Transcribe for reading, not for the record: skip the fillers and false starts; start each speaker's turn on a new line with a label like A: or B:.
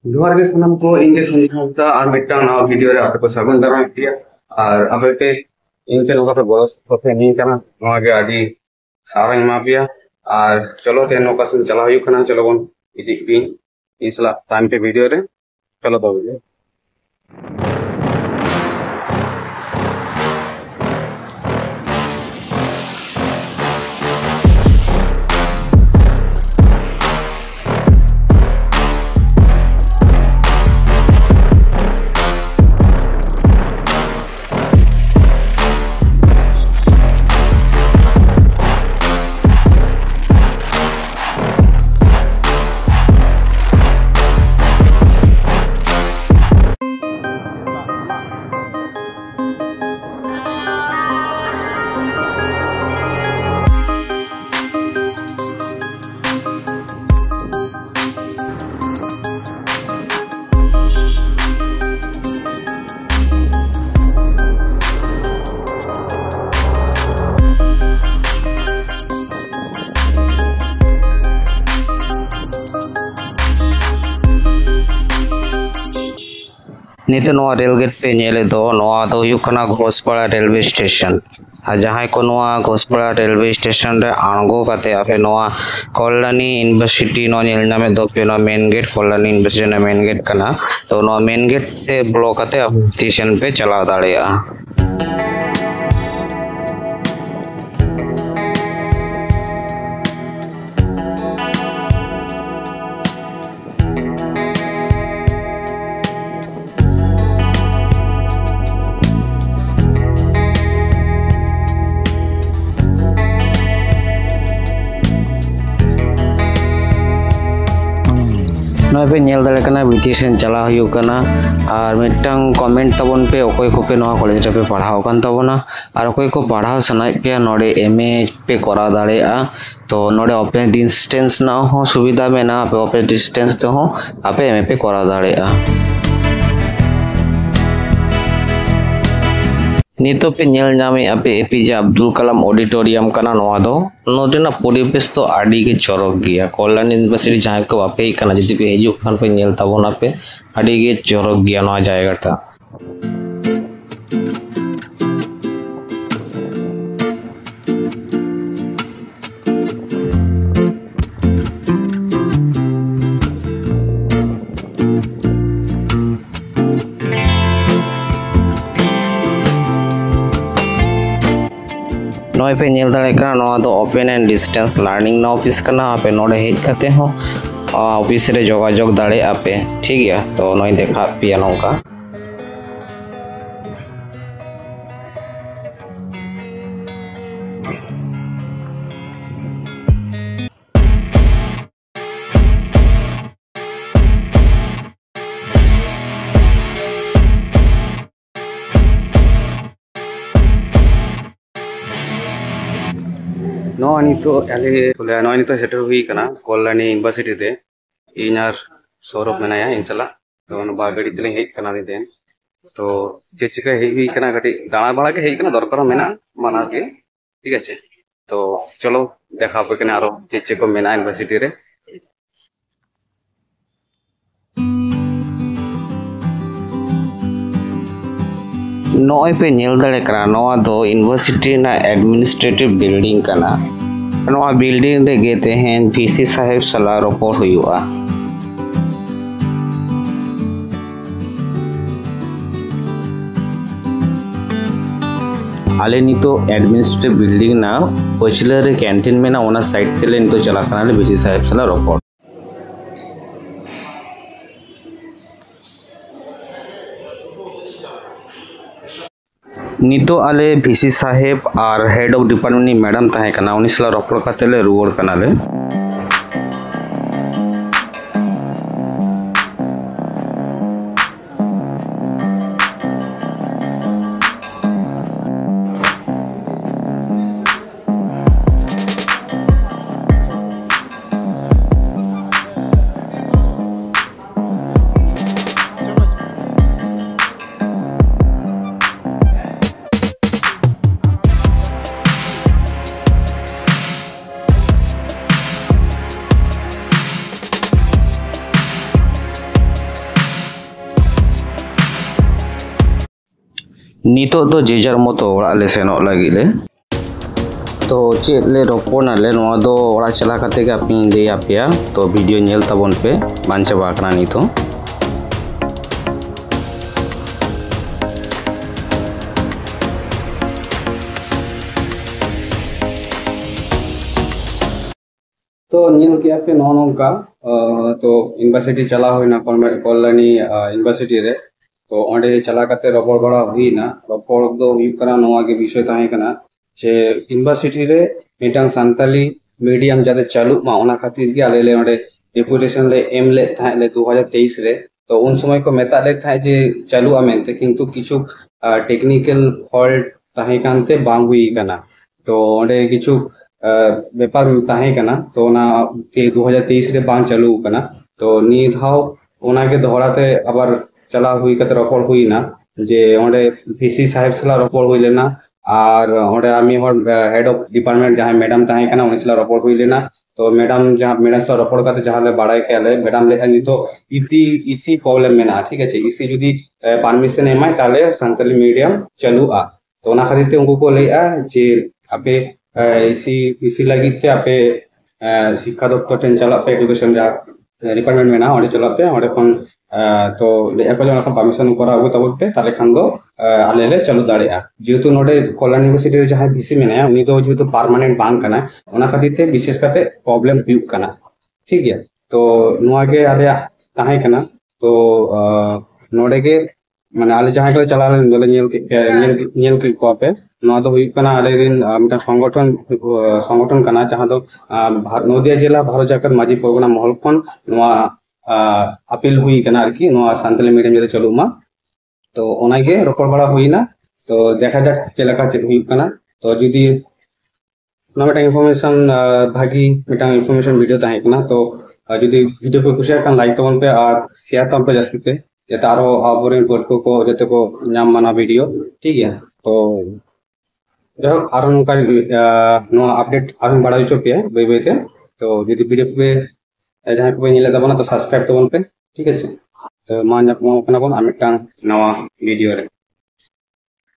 A: जोहार गे सानम को ᱤᱧ ᱜᱮ ᱥᱚᱧᱡᱤᱛ ᱦᱟᱸᱥᱫᱟ ᱟᱨ ᱢᱤᱫᱴᱟᱝ ᱱᱟᱣᱟ ᱵᱷᱤᱰᱤᱭᱳ ᱨᱮ ᱟᱯᱮ ᱠᱚ ᱥᱟᱹᱜᱩᱱ ᱫᱟᱨᱟᱢ ᱯᱮᱭᱟ ᱟᱨ ᱟᱯᱮ ᱯᱮ ᱤᱧ ᱴᱷᱮᱱ ᱱᱚᱝᱠᱟ ᱯᱮ ᱜᱚᱲᱚ ᱥᱚᱯᱚᱦᱚᱫ ᱯᱮ ᱮᱢᱟᱹᱧ ᱠᱟᱱᱟ ᱱᱚᱣᱟ ᱜᱮ ᱟᱹᱰᱤ ᱥᱟᱨᱦᱟᱣ ᱤᱧ ᱮᱢᱟ ᱯᱮᱭᱟ ᱟᱨ ᱪᱚᱞᱚ ᱛᱮᱦᱮᱧ ᱚᱠᱟ ᱥᱮᱫ ᱪᱟᱞᱟᱣ ᱦᱩᱭᱩᱜ ᱠᱟᱱᱟ ᱪᱚᱞᱚ ᱵᱚᱱ ᱤᱫᱤ ᱠᱤᱧ ᱤᱧ ᱥᱟᱞᱟᱜ ᱛᱟᱦᱮᱱ ᱯᱮ ᱵᱷᱤᱰᱤᱭᱳ ᱨᱮ ᱪᱚᱞᱚ ᱛᱚᱵᱮ नित रेल गेट पे नेले दो घोषपाड़ा रेलवे स्टेशन और जहाँ को घोषपाड़ा रेलवे स्टेशन रे आंगो काते आपे कल्याणी यूनिवर्सिटी नामे दो पे main gate Kalyani university main gate कना तो मेन गेट ते ब्लॉक काते आप स्टेशन पे चला दाड़ेया पे नेल दाड़े कना विदेशन चला हुई कना और मिटंग कमेंट तबन पे ओकोय को पे नवा कॉलेज रे पे पढ़ाओ कन तबना और ओकोय को पढ़ाओ सनाय पे नोडे एमए पे करा दाड़ेया तो नोडे ओपन डिस्टेंस ना हो सुविधा में ना पे ओपन डिस्टेंस तो हो आपे एमए पे करा दाड़ेया नितो पे नेल नामे आपे एपीजे अब्दुल कलाम ऑडिटोरियम कना नोआ दो नोदेना परिवेश तो आडी के चरक गया कल्याणी यूनिवर्सिटी जहाँ को आपे कना जदि पे हिजु खान पे नेल ताबोना पे आडी के चरक गया नोआ जायगाटा नोए पे नेल दाड़े कना नोआ दो open and distance learning office कना आपे नोडे हेज कते हो ऑफिस रे जोगाजोग दाड़े आपे ठीक गया तो नोई देखा पिया नोका नोनी तो सेटर हुई कना कल्याणी यूनिवर्सिटी ते इनार सौरभ मेनाया इनसला तो बागड़ी तले हेज कना दे तो चेचिका हुई कना कटी दाना बड़ा के हेज कना दरकार मेना माना के ठीक है तो चलो देखा पे कना आरो चेचे को मेना यूनिवर्सिटी रे नोए पे नेल दाड़े कना नोआ दो यूनिवर्सिटी ना एडमिनिस्ट्रेटिव बिल्डिंग कना नोआ बिल्डिंग रे गे तेहेन वीसी साहेब सला रोपड़ हुआ आले नितो एडमिनिस्ट्रेटिव बिल्डिंग ना पछले रे कैंटीन में ना ओना साइड तेले नितो चला कना ले वीसी साहेब सला रोपड़ नितो आले वीसी साहेब और हेड ऑफ डिपार्टमेंट मैडम ताहे कना उनी सला रोपड़ कातेले रुवड़ कना ले नितो दो जेजार मतो ओड़ा ले सेनोग लागिद ले तो चेद ले रोपना ले नोआ दो ओड़ा चला काते गे आपनि ले आपेया तो वीडियो नेल ताबोन पे बान चाबा आकना नितो तो नील के पे नो नोंका तो यूनिवर्सिटी चला होइना कल्याणी यूनिवर्सिटी रे तो ओंडे चला काते रपड़ बड़ा हुईना रपड़ दो हुई कना नोआ के विषय ताहे कना जे यूनिवर्सिटी रे मिटांग सांताली मीडियम जाते चालू मा ओना खातिर के आले ले ओंडे डेपुटेशन ले एम ले थाहे ले 2023 रे तो उन समय को मेता ले थाहे जे चालू आमेंते किंतु किछु टेक्निकल फॉल्ट ताहे कानते बांग हुई कना तो ओंडे किछु व्यापार ताहे कना तो ना 2023 रे बांग चालू कना तो नी धाव ओना के दोहराते अबर चला हुई कते रपड़ हुई ना जे ओंडे वीसी साहेब सला रपड़ हुई लेना और ओंडे आमी हर हेड ऑफ डिपार्टमेंट जहां मैडम ताहे कना उनी सला रपड़ हुई लेना तो मैडम जहां मैडम सला रपड़ काते जहां ले बाड़ाय के ले मैडम ले अनि तो इसी प्रॉब्लम में ना ठीक है इसी जुदी परमिशन एमाय ताले संताली मीडियम चालू आ तो ओना खातिर ते उनको को लेआ जे आपे इसी लगी ते आपे शिक्षा दफ्तर टेन चला पे एजुकेशन जा डिपार्टमेंट में ना ओंडे चला पे ओंडे कोन तो ले को जन परमिशन करा हो तब पे ताले खान दो आले ले चालू दाड़ेआ जेतु नोडे कल्याण यूनिवर्सिटी रे जहां वीसी मेना उनी दो जेतु परमानेंट बांग कना ओना खातिर ते विशेष करते प्रॉब्लम हुई कना ठीक है तो नुआ के आले ताहे कना तो नोडे के माने आले जहां के चला ले नेल के को पे नोआ दो हुई कना आले रिन मिटा संगठन कना जहां दो नदिया जिला भारत जाकर माजी परगना महल खन नोआ अपील हुई कना आरकी नोआ सांताली मीडियम जते चलू मा तो ओना गे रपड़ बड़ा हुईना तो देखा जाक चेलका चेक हुई कना तो जुदी ना मिटा इनफॉरमेशन भागी मिटा इनफॉरमेशन वीडियो ताहे कना तो जुदी वीडियो को कुछ kan लाइक तबन पे और शेयर तबन पे जास्ती पे जते आरो आबोरेन पटको को जते को नाम माना वीडियो ठीक है तो जो आरो नुका नो अपडेट आरो बड़ा चो पे बे बेते तो जुदी वीडियो पे जहां को नेले तबना तो सब्सक्राइब तबन पे ठीक है तो मा कना बन आमिटांग नवा वीडियो रे